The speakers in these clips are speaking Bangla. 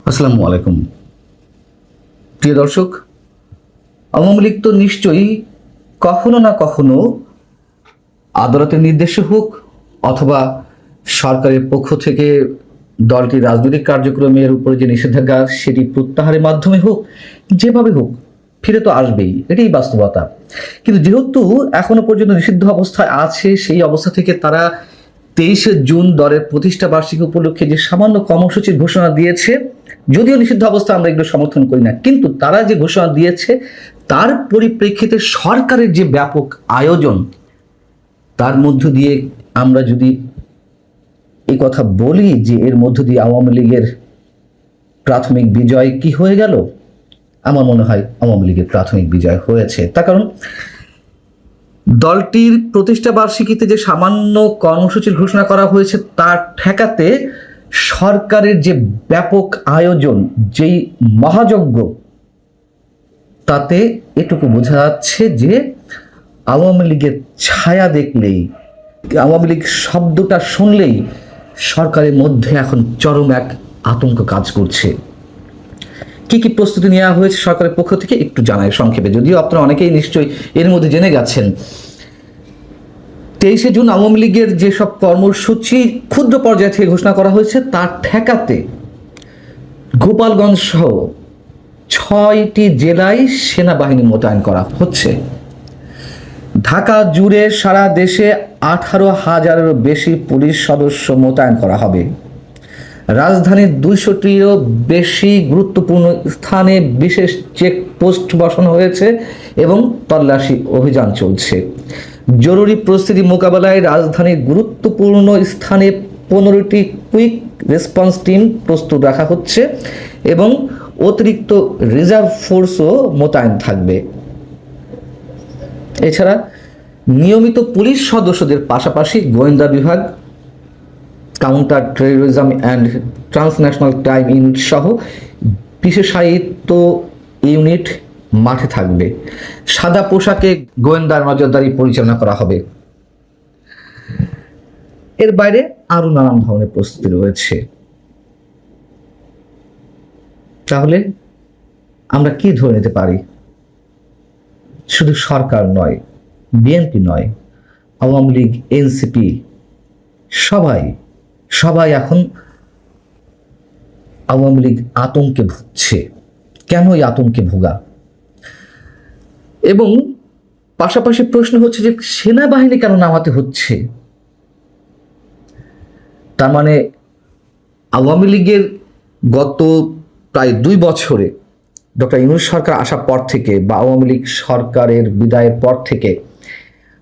আসসালামু আলাইকুম প্রিয় দর্শক। আওয়ামী লীগ তো নিশ্চয়ই কখনো না কখনো আদালতের নির্দেশে হোক অথবা সরকারের পক্ষ থেকে দলটির রাজনৈতিক কার্যক্রমের উপরে যে নিষেধাজ্ঞা সেটি প্রত্যাহারের মাধ্যমে হোক, যেভাবে হোক ফিরে তো আসবেই, এটাই বাস্তবতা। কিন্তু যেহেতু এখনো পর্যন্ত নিষিদ্ধ অবস্থায় আছে, সেই অবস্থা থেকে তারা 23শে জুন দলের প্রতিষ্ঠা বার্ষিকী উপলক্ষে যে সামান্য কর্মসূচির ঘোষণা দিয়েছে, যদিও নিষিদ্ধ অবস্থা আমরা এগুলো সমর্থন করি না, কিন্তু তারা যে ঘোষণা দিয়েছে তার পরিপ্রেক্ষিতে সরকারের যে ব্যাপক আয়োজন, তার মধ্য দিয়ে আমরা যদি এই কথা বলি যে এর মধ্য দিয়ে আওয়ামী লীগের প্রাথমিক বিজয় কি হয়ে গেল, আমার মনে হয় আওয়ামী লীগের প্রাথমিক বিজয় হয়েছে। তার কারণ দলটির প্রতিষ্ঠা বার্ষিকীতে যে সামান্য কর্মসূচির ঘোষণা করা হয়েছে তার ঠেকাতে সরকারের যে ব্যাপক আয়োজন, যেই মহাযজ্ঞ, তাতে এটুকু বোঝা যাচ্ছে যে আওয়ামী লীগের ছায়া দেখলেই, আওয়ামী লীগ শব্দটা শুনলেই সরকারের মধ্যে এখন চরম এক আতঙ্ক কাজ করছে। কি কি প্রস্তুতি নেওয়া হয়েছে সরকারের পক্ষ থেকে একটু জানাই সংক্ষেপে, যদিও আপনারা অনেকেই নিশ্চয়ই এর মধ্যে জেনে গেছেন। 23শে জুন আওয়ামী লীগের যেসব কর্মসূচি ক্ষুদ্র পর্যায় থেকে ঘোষণা করা হয়েছে তা ঠেকাতে গোপালগঞ্জ সহ 6টি জেলায় সেনাবাহিনী মোতায়েন করা হচ্ছে। ঢাকা জুড়ে সারা দেশে 18,000-এরও বেশি পুলিশ সদস্য মোতায়েন করা হবে। রাজধানীর 200টিরও বেশি গুরুত্বপূর্ণ স্থানে বিশেষ চেকপোস্ট বসানো হয়েছে এবং তল্লাশি অভিযান চলছে। জরুরি পরিস্থিতি মোকাবেলায় রাজধানীর গুরুত্বপূর্ণ স্থানে 15টি কুইক রেসপন্স টিম প্রস্তুত রাখা হচ্ছে এবং অতিরিক্ত রিজার্ভ ফোর্সও মোতায়েন থাকবে। এছাড়া নিয়মিত পুলিশ সদস্যদের পাশাপাশি গোয়েন্দা বিভাগ, counter terrorism and transnational crime unit সহ বিশেষায়িত ইউনিট মাঠে থাকবে। সাদা পোশাকে গোয়েন্দা নজরদারি পরিচালনা করা হবে। এর বাইরে আরো নানান ধরনের প্রস্তুতি রয়েছে। তাহলে আমরা কি ধরে নিতে পারি? শুধু সরকার নয়, বিএনপি নয়, আওয়ামী লীগ, এনসিপি সবাই এখন আওয়ামী লীগ আতঙ্কে ভুগছে। কেন এই আতঙ্কে ভোগা? এবং পাশাপাশি প্রশ্ন হচ্ছে যে সেনাবাহিনী কেন নামাতে হচ্ছে? তার মানে আওয়ামী লীগের গত প্রায় 2 বছরে ডক্টর ইউনূস সরকার আসার পর থেকে বা আওয়ামী লীগ সরকারের বিদায়ের পর থেকে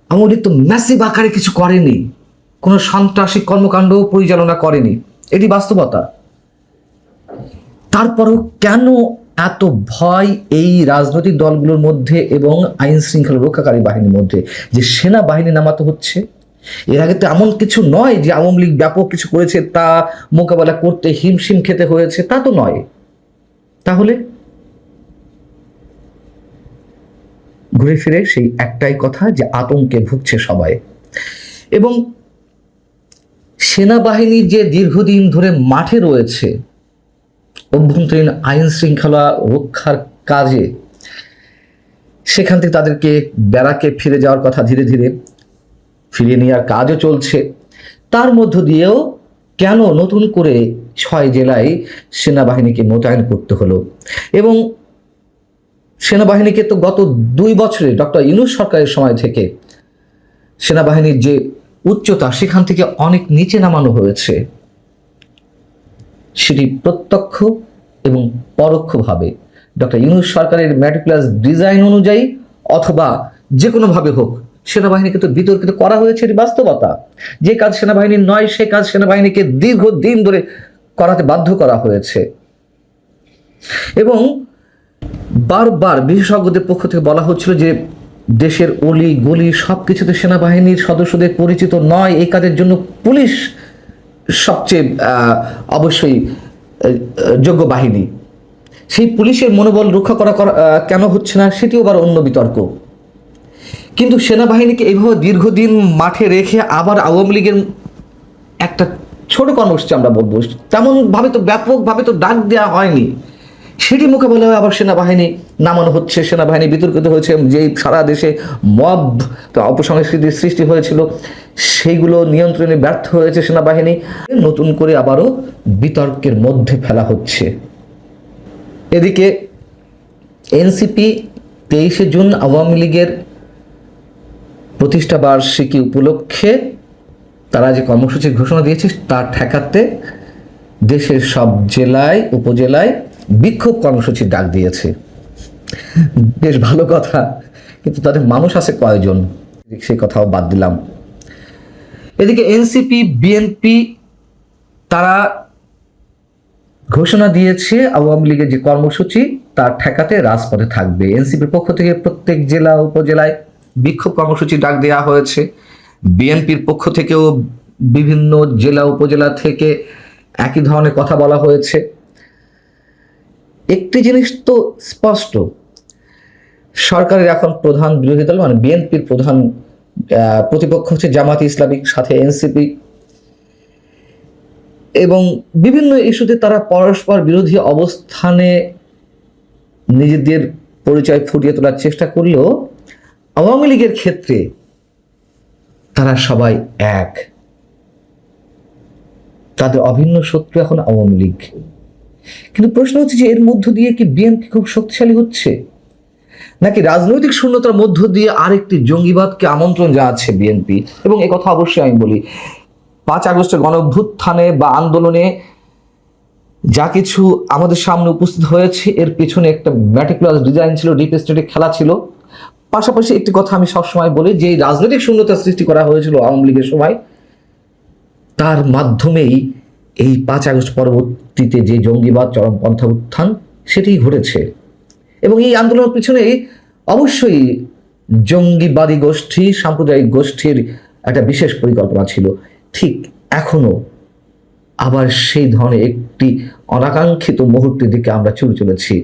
আওয়ামী লীগ তো ম্যাসিভ আকারে কিছু করেনি, কোনো সন্ত্রাসী কর্মকাণ্ড পরিচালনা করেনি, এটি বাস্তবতা। তারপরও কেন এত ভয় এই রাজনৈতিক দলগুলোর মধ্যে এবং আইন শৃঙ্খলা রক্ষাকারী বাহিনীর মধ্যে যে সেনাবাহিনী নামাতে হচ্ছে? এর আগে তো এমন কিছু নয় যে আওয়ামী লীগ ব্যাপক কিছু করেছে, তা মোকাবেলা করতে হিমশিম খেতে হয়েছে, তা তো নয়। তাহলে ঘুরে ফিরে সেই একটাই কথা যে আতঙ্কে ভুগছে সবাই। এবং সেনাবাহিনী যে দীর্ঘদিন ধরে মাঠে রয়েছে অভ্যন্তরীণ আইন শৃঙ্খলা রক্ষার কাজে, সেখান থেকে তাদেরকে ব্যারাকে ফিরে যাওয়ার কথা ধীরে ধীরে ফিরিয়ে নেওয়ার কাজও চলছে। তার মধ্য দিয়েও কেন নতুন করে 6 জেলায় সেনাবাহিনীকে মোতায়েন করতে হলো? এবং সেনাবাহিনীকে তো গত 2 বছরে ডক্টর ইউনূস সরকারের সময় থেকে সেনাবাহিনীর যে উচ্চতা সেখান থেকে অনেক নিচে নামানো হয়েছে, সেটি প্রত্যক্ষ এবং পরোক্ষভাবে ডক্টর ইউনূস সরকারের ম্যাটিকুলাস ডিজাইন অনুযায়ী অথবা যে কোনোভাবে হোক সেনাবাহিনীকে তো বিতর্কিত করা হয়েছে, এটি বাস্তবতা। যে কাজ সেনাবাহিনীর নয় সে কাজ সেনাবাহিনীকে দীর্ঘদিন ধরে করাতে বাধ্য করা হয়েছে। এবং বারবার বিশেষজ্ঞদের পক্ষ থেকে বলা হচ্ছিল যে দেশের অলি গলি সবকিছুতে সেনাবাহিনীর সদস্যদের পরিচিত নয়, এই কাজের জন্য পুলিশ সবচেয়ে অবশ্যই যোগ্য বাহিনী। সেই পুলিশের মনোবল রক্ষা করা কেন হচ্ছে না সেটিও আবার অন্য বিতর্ক। কিন্তু সেনাবাহিনীকে এইভাবে দীর্ঘদিন মাঠে রেখে আবার আওয়ামী লীগের একটা ছোট কর্মসূচি আমরা বলবো, তেমন ভাবে তো ব্যাপকভাবে তো ডাক দেওয়া হয়নি। সেটি মোকাবেলায় আবার সেনাবাহিনী নামানো হচ্ছে, সেনাবাহিনী বিতর্কিত হয়েছে, যেই সারা দেশে মব অপসংস্কৃতির সৃষ্টি হয়েছিল সেইগুলো নিয়ন্ত্রণে ব্যর্থ হয়েছে সেনাবাহিনী, নতুন করে আবারও বিতর্কের মধ্যে ফেলা হচ্ছে। এদিকে এনসিপি 23শে জুন আওয়ামী লীগের প্রতিষ্ঠা বার্ষিকী উপলক্ষে তারা যে কর্মসূচির ঘোষণা দিয়েছে তা ঠেকাতে দেশের সব জেলায় উপজেলায় বিক্ষোভ কর্মসূচির ডাক দিয়েছে। বেশ ভালো কথা, কিন্তু তাদের মানুষ আছে কয়জন, সেই কথাও বাদ দিলাম। এদিকে এনসিপি বিএনপি তারা ঘোষণা দিয়েছে আওয়ামী লীগের যে কর্মসূচি তা ঠেকাতে রাজপথে থাকবে। এনসিপির পক্ষ থেকে প্রত্যেক জেলা উপজেলায় বিক্ষোভ কর্মসূচি ডাক দেওয়া হয়েছে। বিএনপির পক্ষ থেকেও বিভিন্ন জেলা উপজেলা থেকে একই ধরনের কথা বলা হয়েছে। একটি জিনিস তো স্পষ্ট, সরকারের এখন প্রধান বিরোধী দল মানে বিএনপির প্রধান প্রতিপক্ষ হচ্ছে জামায়াতে ইসলামী, সাথে এনসিপি, এবং বিভিন্ন ইস্যুতে তারা পরস্পর বিরোধী অবস্থানে নিজেদের পরিচয় ফুটিয়ে তোলার চেষ্টা করলেও আওয়ামী লীগের ক্ষেত্রে তারা সবাই এক, তাদের অভিন্ন শত্রু এখন আওয়ামী লীগ। কিন্তু প্রশ্ন হচ্ছে যে এর মধ্য দিয়ে কি বিএনপি খুব শক্তিশালী হচ্ছে, নাকি রাজনৈতিক শূন্যতার মধ্য দিয়ে আরেকটি জঙ্গিবাদকে আমন্ত্রণ জানাচ্ছে বিএনপি? এবং এই কথা অবশ্যই আমি বলি, 5 আগস্টের গণঅভ্যুত্থানে বা আন্দোলনে যা কিছু আমাদের সামনে উপস্থিত হয়েছে এর পেছনে একটা ম্যাটিকুলাস ডিজাইন ছিল, ডিপ স্টেটের খেলা ছিল। পাশাপাশি একটি কথা আমি সবসময় বলি, যে রাজনৈতিক শূন্যতা সৃষ্টি করা হয়েছিল আওয়ামী লীগের সময়, তার মাধ্যমেই এই 5 আগস্ট পরবর্তীতে যে জঙ্গিবাদ চরমপন্থা উত্থান সেটি ঘটেছে। এবং এই আন্দোলনের পিছনে অবশ্যই জঙ্গিবাদী গোষ্ঠী, সাম্প্রদায়িক গোষ্ঠীর একটা বিশেষ পরিকল্পনা ছিল। ঠিক এখনো আবার সেই ধরনের একটি অনাকাঙ্ক্ষিত মুহূর্তের দিকে আমরা চলেছি।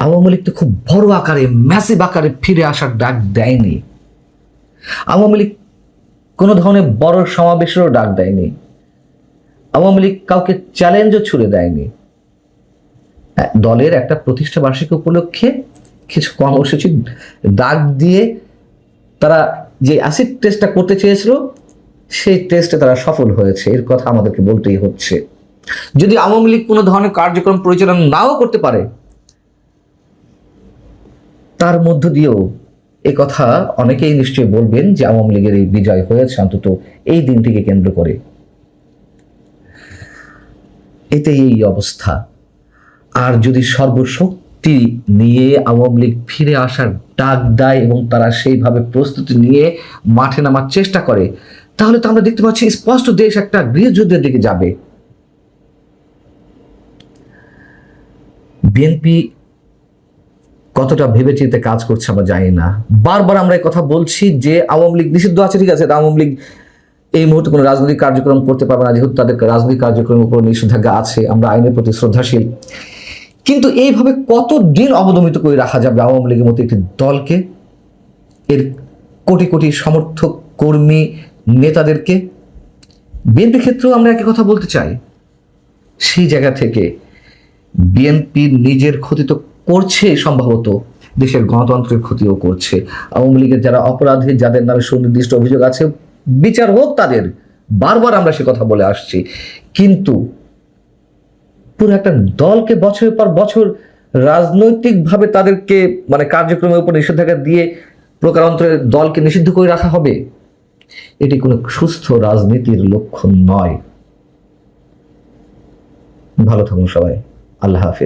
আওয়ামী লীগ তো খুব বড় আকারে, ম্যাসিভ আকারে ফিরে আসার ডাক দেয়নি। আওয়ামী লীগ কোনো ধরনের বড় সমাবেশেরও ডাক দেয়নি। আওয়ামী লীগ কাউকে চ্যালেঞ্জও ছুড়ে দেয়নি। দলের একটা প্রতিষ্ঠা বার্ষিকী উপলক্ষে কিছু কর্মসূচি ডাক দিয়ে তারা যে অ্যাসিড টেস্টটা করতে চেয়েছিল সেই টেস্টে তারা সফল হয়েছে, এর কথা আমাদেরকে বলতেই হচ্ছে। যদি আওয়ামী লীগ কোনো ধরনের কার্যক্রম পরিচালনা নাও করতে পারে, তার মধ্য দিয়েও এ কথা অনেকেই নিশ্চয়ই বলবেন যে আওয়ামী লীগের এই বিজয় হয়েছে অন্তত এই দিনটিকে কেন্দ্র করে। এতে এই অবস্থা। আর যদি সর্বশক্তি নিয়ে আওয়ামী লীগ ফিরে আসার ডাক দেয় এবং তারা সেইভাবে প্রস্তুতি নিয়ে মাঠে নামার চেষ্টা করে, তাহলে তো আমরা দেখতে পাচ্ছি স্পষ্ট দেশ একটা গৃহযুদ্ধের দিকে যাবে। বিএনপি কতটা ভেবেচিন্তে কাজ করছে আমরা জানি না। বারবার আমরা এই কথা বলছি যে আওয়ামী লীগ নিষিদ্ধ আছে, ঠিক আছে, আওয়ামী লীগ এই মুহূর্তে কোনো রাজনৈতিক কার্যক্রম করতে পারবে না, যেহেতু তাদের রাজনৈতিক কার্যক্রমের উপর নিষেধাজ্ঞা আছে। আমরা আইনের প্রতি শ্রদ্ধাশীল, কিন্তু এইভাবে কতদিন অবদমিত করে রাখা যাবে আওয়ামী লীগের মতো একটি দলকে, এর কোটি কোটি সমর্থক কর্মী নেতাদেরকে? বিএনপির ক্ষেত্রেও আমরা একই কথা বলতে চাই। সেই জায়গা থেকে বিএনপি নিজের ক্ষতি তো করছে, সম্ভবত দেশের গণতন্ত্রের ক্ষতিও করছে। আওয়ামী লীগের যারা অপরাধী, যাদের নামে সুনির্দিষ্ট অভিযোগ আছে, বিচার হোক তাদের, বারবার আমরা সে কথা বলে আসছি। কিন্তু পুরো একটা দলকে বছরের পর বছর রাজনৈতিকভাবে তাদেরকে মানে কার্যক্রমের উপর নিষেধাজ্ঞা দিয়ে প্রকারান্তরে দলকে নিষিদ্ধ করে রাখা হবে, এটি কোনো সুস্থ রাজনীতির লক্ষণ নয়। ভালো থাকুন সবাই, আল্লাহ হাফিজ।